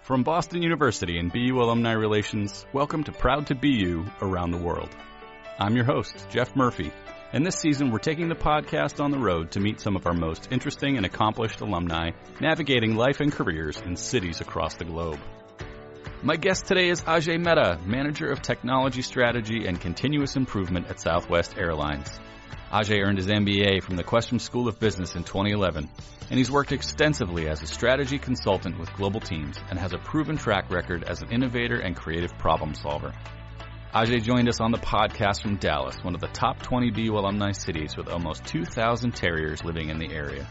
From Boston University and BU Alumni Relations, welcome to Proud to BU Around the World. I'm your host, Jeff Murphy, and this season we're taking the podcast on the road to meet some of our most interesting and accomplished alumni navigating life and careers in cities across the globe. My guest today is Ajay Mehta, Manager of Technology Strategy and Continuous Improvement at Southwest Airlines. Ajay earned his MBA from the Questrom School of Business in 2011, and he's worked extensively as a strategy consultant with global teams and has a proven track record as an innovator and creative problem solver. Ajay joined us on the podcast from Dallas, one of the top 20 BU alumni cities with almost 2,000 Terriers living in the area.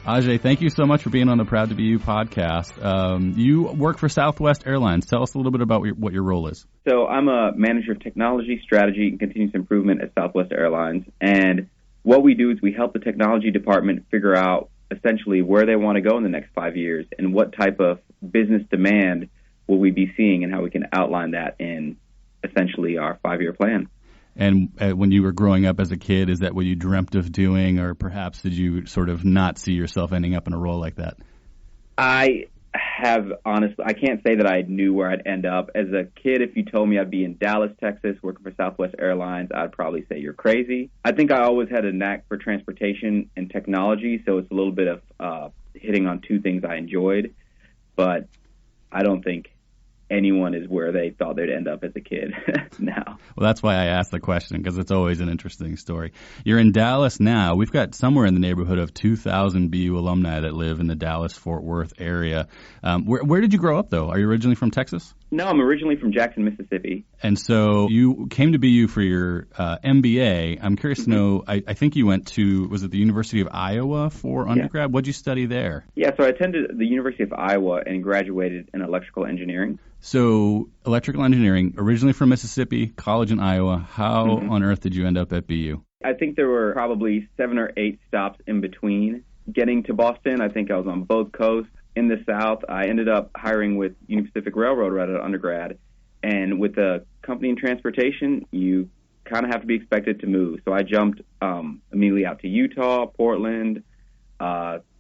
Ajay, thank you so much for being on the Proud to BU podcast. You work for Southwest Airlines. Tell us a little bit about what your role is. So I'm a manager of technology, strategy, and continuous improvement at Southwest Airlines. And what we do is we help the technology department figure out essentially where they want to go in the next 5 years and what type of business demand will we be seeing and how we can outline that in essentially our 5-year plan. And when you were growing up as a kid, is that what you dreamt of doing, or perhaps did you sort of not see yourself ending up in a role like that? I can't say that I knew where I'd end up. As a kid, if you told me I'd be in Dallas, Texas, working for Southwest Airlines, I'd probably say you're crazy. I think I always had a knack for transportation and technology, so it's a little bit of hitting on two things I enjoyed, but I don't think anyone is where they thought they'd end up as a kid now. Well, that's why I asked the question, because it's always an interesting story. You're in Dallas now. We've got somewhere in the neighborhood of 2,000 BU alumni that live in the Dallas-Fort Worth area. Where did you grow up, though? Are you originally from Texas? No, I'm originally from Jackson, Mississippi. And so you came to BU for your MBA. I'm curious to know, I think you went to, was it the University of Iowa for undergrad? Yeah. What did you study there? Yeah, so I attended the University of Iowa and graduated in electrical engineering. So electrical engineering, originally from Mississippi, college in Iowa. How on earth did you end up at BU? I think there were probably 7 or 8 stops in between getting to Boston. I think I was on both coasts. In the South, I ended up hiring with Union Pacific Railroad right out of undergrad. And with a company in transportation, you kind of have to be expected to move. So I jumped immediately out to Utah, Portland,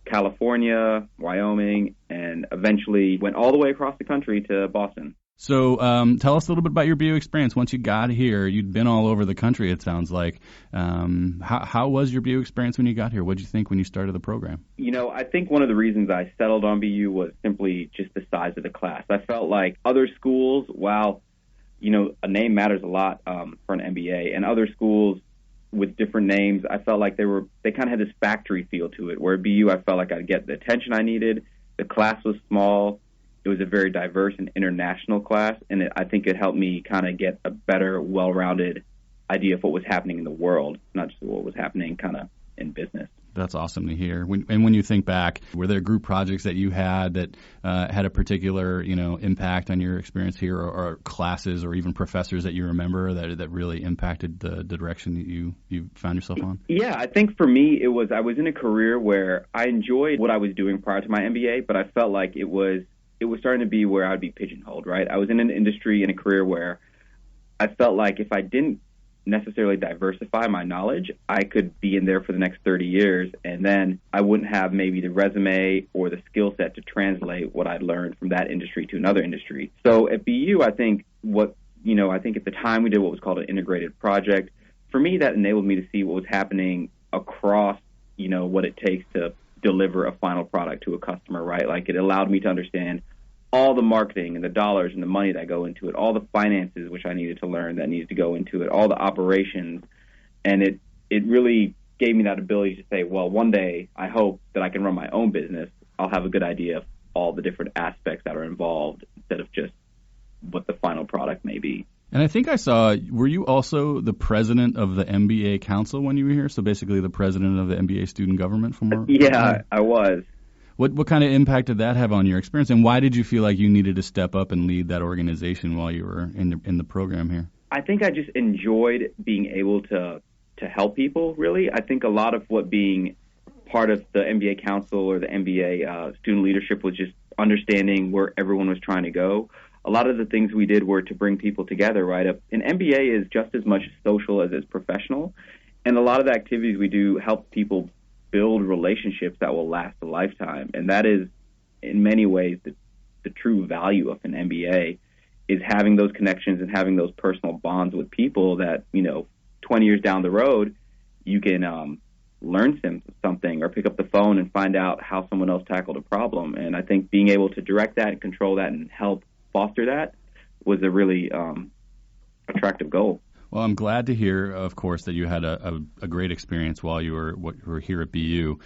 California, Wyoming, and eventually went all the way across the country to Boston. So tell us a little bit about your BU experience. Once you got here, you'd been all over the country, it sounds like. How was your BU experience when you got here? What did you think when you started the program? You know, I think one of the reasons I settled on BU was simply just the size of the class. I felt like other schools, while, you know, a name matters a lot for an MBA, and other schools with different names, I felt like they kind of had this factory feel to it, where at BU I felt like I'd get the attention I needed. The class was small. It was a very diverse and international class, and I think it helped me kind of get a better, well-rounded idea of what was happening in the world, not just what was happening kind of in business. That's awesome to hear. When you think back, were there group projects that you had that had a particular, impact on your experience here, or classes, or even professors that you remember that really impacted the direction that you found yourself on? Yeah, I think for me, I was in a career where I enjoyed what I was doing prior to my MBA, but I felt like it was starting to be where I'd be pigeonholed, right? I was in an industry, in a career where I felt like if I didn't necessarily diversify my knowledge, I could be in there for the next 30 years, and then I wouldn't have maybe the resume or the skill set to translate what I'd learned from that industry to another industry. So at BU, I think at the time we did what was called an integrated project. For me, that enabled me to see what was happening across, what it takes to deliver a final product to a customer, right? Like, it allowed me to understand all the marketing and the dollars and the money that go into it, all the finances, which I needed to learn that needed to go into it, all the operations. And it really gave me that ability to say, well, one day I hope that I can run my own business. I'll have a good idea of all the different aspects that are involved instead of just what the final product may be. And I think I saw, were you also the president of the MBA Council when you were here? So basically the president of the MBA student government from where? Yeah, I was. What kind of impact did that have on your experience, and why did you feel like you needed to step up and lead that organization while you were in the program here? I think I just enjoyed being able to help people, really. I think a lot of what being part of the MBA Council or the MBA student leadership was just understanding where everyone was trying to go. A lot of the things we did were to bring people together, right? An MBA is just as much social as it's professional, and a lot of the activities we do help people build relationships that will last a lifetime. And that is, in many ways, the true value of an MBA, is having those connections and having those personal bonds with people that, 20 years down the road, you can learn something or pick up the phone and find out how someone else tackled a problem. And I think being able to direct that and control that and help foster that was a really attractive goal. Well, I'm glad to hear, of course, that you had a great experience while you were here at BU.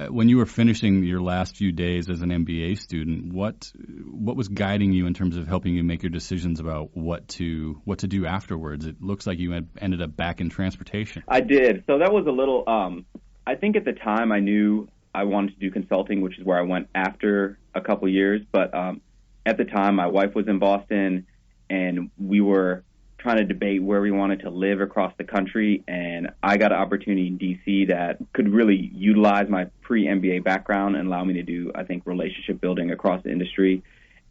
When you were finishing your last few days as an MBA student, what was guiding you in terms of helping you make your decisions about what to do afterwards? It looks like you had ended up back in transportation. I did. So that was a little. I think at the time I knew I wanted to do consulting, which is where I went after a couple years. But at the time, my wife was in Boston, and we were trying to debate where we wanted to live across the country, and I got an opportunity in D.C. that could really utilize my pre-MBA background and allow me to do, I think, relationship building across the industry,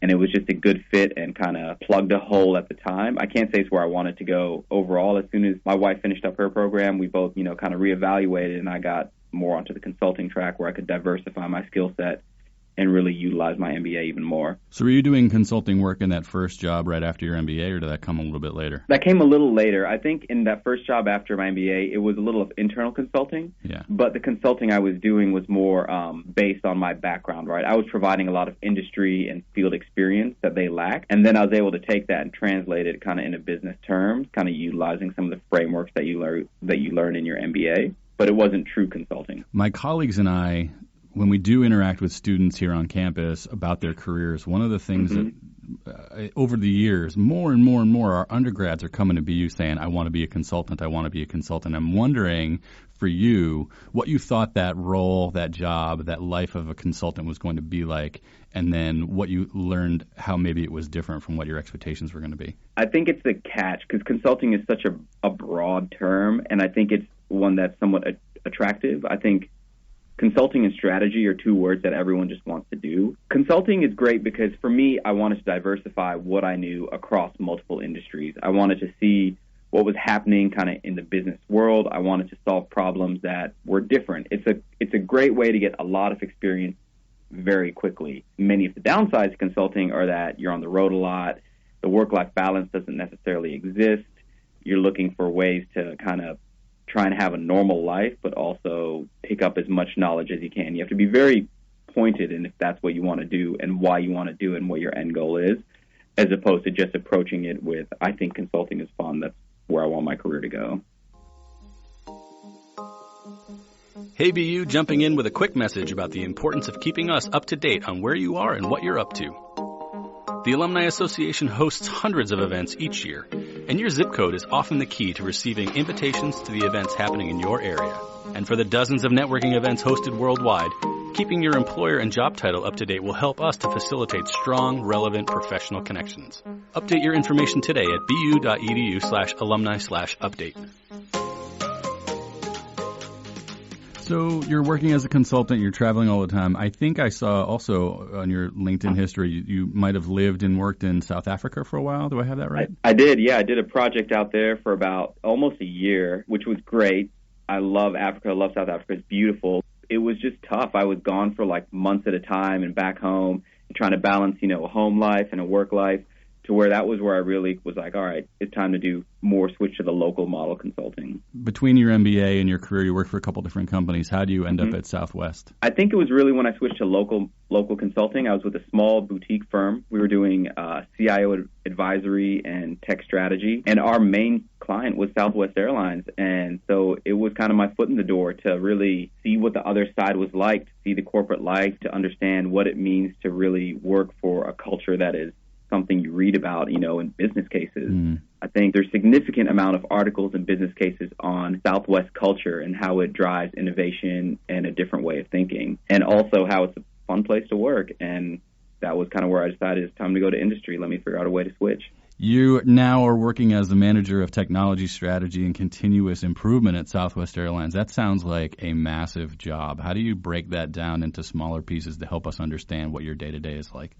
and it was just a good fit and kind of plugged a hole at the time. I can't say it's where I wanted to go overall. As soon as my wife finished up her program, we both, kind of reevaluated, and I got more onto the consulting track where I could diversify my skill set and really utilize my MBA even more. So were you doing consulting work in that first job right after your MBA, or did that come a little bit later? That came a little later. I think in that first job after my MBA, it was a little of internal consulting, but the consulting I was doing was more based on my background, right? I was providing a lot of industry and field experience that they lacked, and then I was able to take that and translate it kind of into business terms, kind of utilizing some of the frameworks that you learn in your MBA, but it wasn't true consulting. My colleagues and I, when we do interact with students here on campus about their careers, one of the things that over the years, more and more and more, our undergrads are coming to BU saying, I want to be a consultant, I want to be a consultant. I'm wondering, for you, what you thought that role, that job, that life of a consultant was going to be like, and then what you learned, how maybe it was different from what your expectations were going to be. I think it's the catch, because consulting is such a broad term, and I think it's one that's somewhat attractive. I think consulting and strategy are two words that everyone just wants to do. Consulting is great because for me, I wanted to diversify what I knew across multiple industries. I wanted to see what was happening kind of in the business world. I wanted to solve problems that were different. It's a great way to get a lot of experience very quickly. Many of the downsides of consulting are that you're on the road a lot. The work-life balance doesn't necessarily exist. You're looking for ways to kind of try and have a normal life, but also pick up as much knowledge as you can. You have to be very pointed in if that's what you want to do and why you want to do it and what your end goal is, as opposed to just approaching it with, I think consulting is fun. That's where I want my career to go. Hey BU, jumping in with a quick message about the importance of keeping us up to date on where you are and what you're up to. The Alumni Association hosts hundreds of events each year, and your zip code is often the key to receiving invitations to the events happening in your area. And for the dozens of networking events hosted worldwide, keeping your employer and job title up to date will help us to facilitate strong, relevant professional connections. Update your information today at bu.edu/alumni/update. So you're working as a consultant, you're traveling all the time. I think I saw also on your LinkedIn history, you might have lived and worked in South Africa for a while. Do I have that right? I did, yeah. I did a project out there for about almost a year, which was great. I love Africa. I love South Africa. It's beautiful. It was just tough. I was gone for like months at a time and back home and trying to balance, a home life and a work life, to where that was where I really was like, all right, it's time to do more switch to the local model consulting. Between your MBA and your career, you worked for a couple different companies. How do you end up at Southwest? I think it was really when I switched to local consulting. I was with a small boutique firm. We were doing CIO advisory and tech strategy, and our main client was Southwest Airlines. And so it was kind of my foot in the door to really see what the other side was like, to see the corporate life, to understand what it means to really work for a culture that is something you read about, in business cases. I think there's significant amount of articles and business cases on Southwest culture and how it drives innovation and a different way of thinking, and also how it's a fun place to work. And that was kind of where I decided it's time to go to industry. Let me figure out a way to switch. You now are working as the manager of technology strategy and continuous improvement at Southwest Airlines. That sounds like a massive job. How do you break that down into smaller pieces to help us understand what your day-to-day is like?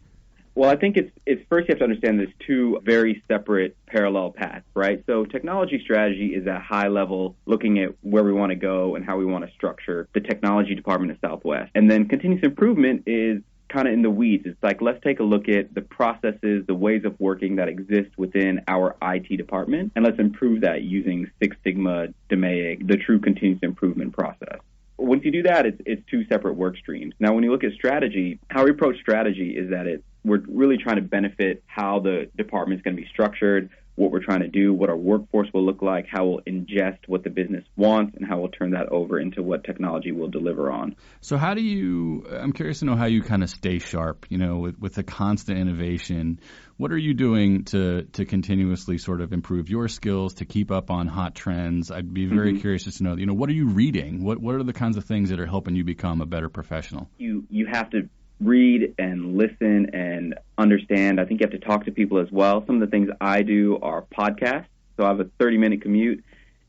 Well, I think it's first you have to understand there's two very separate parallel paths, right? So technology strategy is at high level, looking at where we want to go and how we want to structure the technology department at Southwest. And then continuous improvement is kind of in the weeds. It's like, let's take a look at the processes, the ways of working that exist within our IT department, and let's improve that using Six Sigma, DMAIC, the true continuous improvement process. Once you do that, it's two separate work streams. Now, when you look at strategy, how we approach strategy is that we're really trying to benefit how the department's going to be structured, what we're trying to do, what our workforce will look like, how we'll ingest what the business wants, and how we'll turn that over into what technology will deliver on. So I'm curious to know how you kind of stay sharp, with the constant innovation. What are you doing to continuously sort of improve your skills, to keep up on hot trends? I'd be very curious just to know, what are you reading? What are the kinds of things that are helping you become a better professional? You have to read and listen and understand. I think you have to talk to people as well. Some of the things I do are podcasts. So I have a 30-minute commute,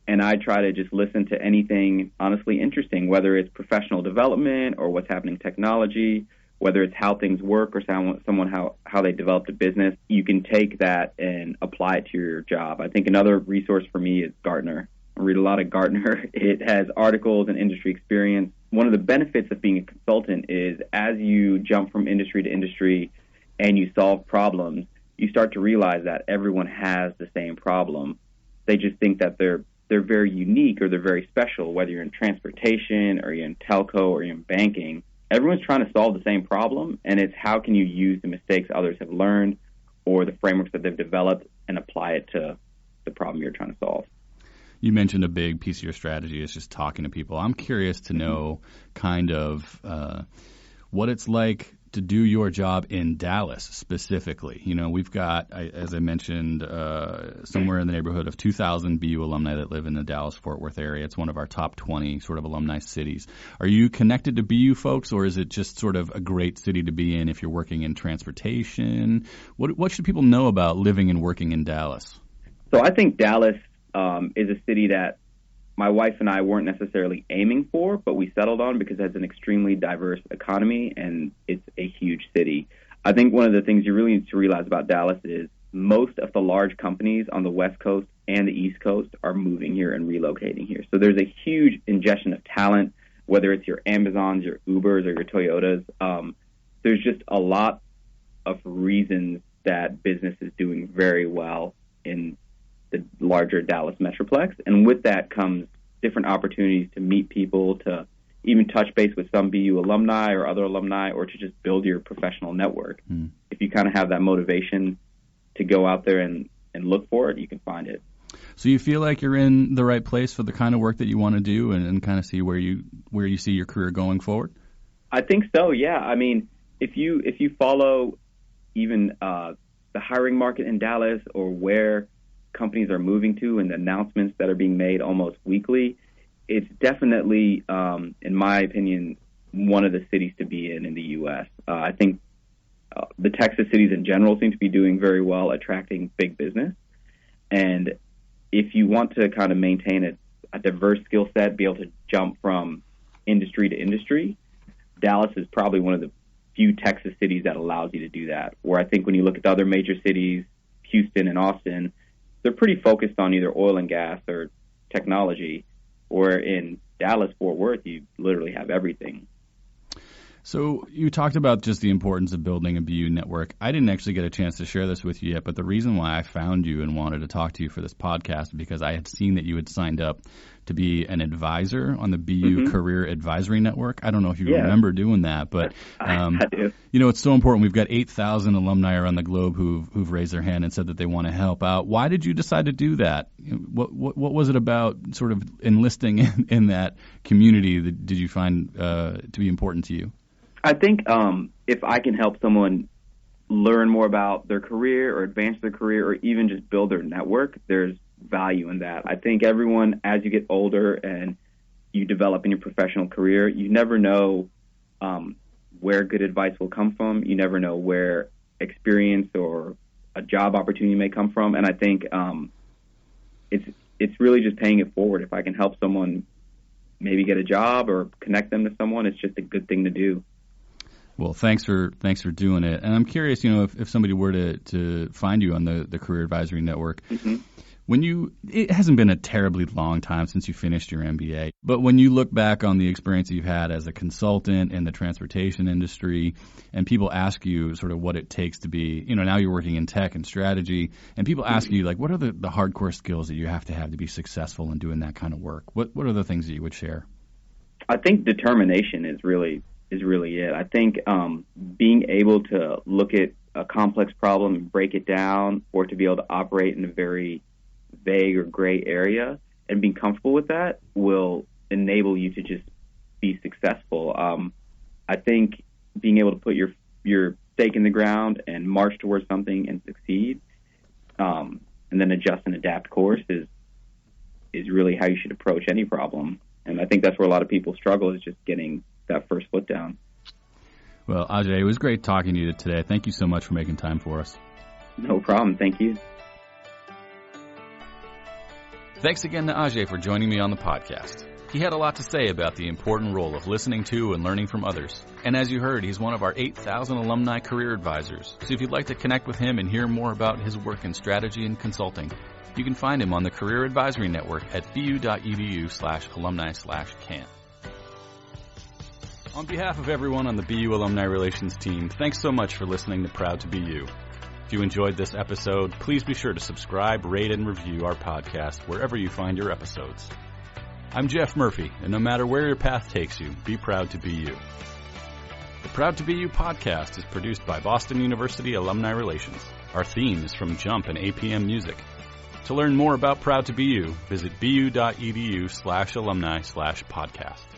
and I try to just listen to anything honestly interesting, whether it's professional development or what's happening in technology, whether it's how things work or how they developed a business. You can take that and apply it to your job. I think another resource for me is Gartner. I read a lot of Gartner. It has articles and industry experience. One of the benefits of being a consultant is as you jump from industry to industry and you solve problems, you start to realize that everyone has the same problem. They just think that they're very unique or they're very special, whether you're in transportation or you're in telco or you're in banking. Everyone's trying to solve the same problem, and it's how can you use the mistakes others have learned or the frameworks that they've developed and apply it to the problem you're trying to solve. You mentioned a big piece of your strategy is just talking to people. I'm curious to know kind of what it's like to do your job in Dallas specifically. We've got, as I mentioned, somewhere in the neighborhood of 2,000 BU alumni that live in the Dallas-Fort Worth area. It's one of our top 20 sort of alumni cities. Are you connected to BU folks, or is it just sort of a great city to be in if you're working in transportation? What should people know about living and working in Dallas? So I think Dallas is a city that my wife and I weren't necessarily aiming for, but we settled on because it has an extremely diverse economy and it's a huge city. I think one of the things you really need to realize about Dallas is most of the large companies on the West Coast and the East Coast are moving here and relocating here. So there's a huge ingestion of talent, whether it's your Amazons, your Ubers, or your Toyotas. There's just a lot of reasons that business is doing very well in the larger Dallas Metroplex. And with that comes different opportunities to meet people, to even touch base with some BU alumni or other alumni, or to just build your professional network. If you kind of have that motivation to go out there and look for it, you can find it. So you feel like you're in the right place for the kind of work that you want to do and kind of see where you see your career going forward? I think so, yeah. I mean, if you follow even the hiring market in Dallas or where companies are moving to and the announcements that are being made almost weekly, it's definitely, in my opinion, one of the cities to be in the U.S. I think the Texas cities in general seem to be doing very well attracting big business. And if you want to kind of maintain a diverse skill set, be able to jump from industry to industry, Dallas is probably one of the few Texas cities that allows you to do that. Where I think when you look at the other major cities, Houston and Austin, they're pretty focused on either oil and gas or technology, or in Dallas-Fort Worth, you literally have everything. So you talked about just the importance of building a BU network. I didn't actually get a chance to share this with you yet, but the reason why I found you and wanted to talk to you for this podcast is because I had seen that you had signed up to be an advisor on the BU Career Advisory Network. I don't know if you remember doing that, but I do. It's so important. We've got 8,000 alumni around the globe who've raised their hand and said that they want to help out. Why did you decide to do that? What was it about sort of enlisting in that community that did you find to be important to you? I think if I can help someone learn more about their career or advance their career or even just build their network, there's value in that. I think everyone, as you get older and you develop in your professional career, you never know where good advice will come from. You never know where experience or a job opportunity may come from. And I think it's really just paying it forward. If I can help someone maybe get a job or connect them to someone, it's just a good thing to do. Well, thanks for doing it. And I'm curious, if somebody were to find you on the Career Advisory Network, Mm-hmm. It hasn't been a terribly long time since you finished your MBA, but when you look back on the experience you've had as a consultant in the transportation industry, and people ask you sort of what it takes to be, now you're working in tech and strategy, and people ask you, like, what are the hardcore skills that you have to be successful in doing that kind of work? What are the things that you would share? I think determination is really it. I think being able to look at a complex problem and break it down, or to be able to operate in a very vague or gray area and being comfortable with that will enable you to just be successful. I think being able to put your stake in the ground and march towards something and succeed, and then adjust and adapt course is really how you should approach any problem. And I think that's where a lot of people struggle, is just getting that first foot down. Well, Ajay, it was great talking to you today. Thank you so much for making time for us. No problem. Thank you. Thanks again to Ajay for joining me on the podcast. He had a lot to say about the important role of listening to and learning from others. And as you heard, he's one of our 8,000 alumni career advisors. So if you'd like to connect with him and hear more about his work in strategy and consulting, you can find him on the Career Advisory Network at bu.edu/alumni/can. On behalf of everyone on the BU Alumni Relations team, thanks so much for listening to Proud to Be You. If you enjoyed this episode, please be sure to subscribe, rate, and review our podcast wherever you find your episodes. I'm Jeff Murphy, and no matter where your path takes you, be proud to be you. The Proud to Be You podcast is produced by Boston University Alumni Relations. Our theme is from Jump and APM Music. To learn more about Proud to Be You, visit bu.edu/alumni/podcast.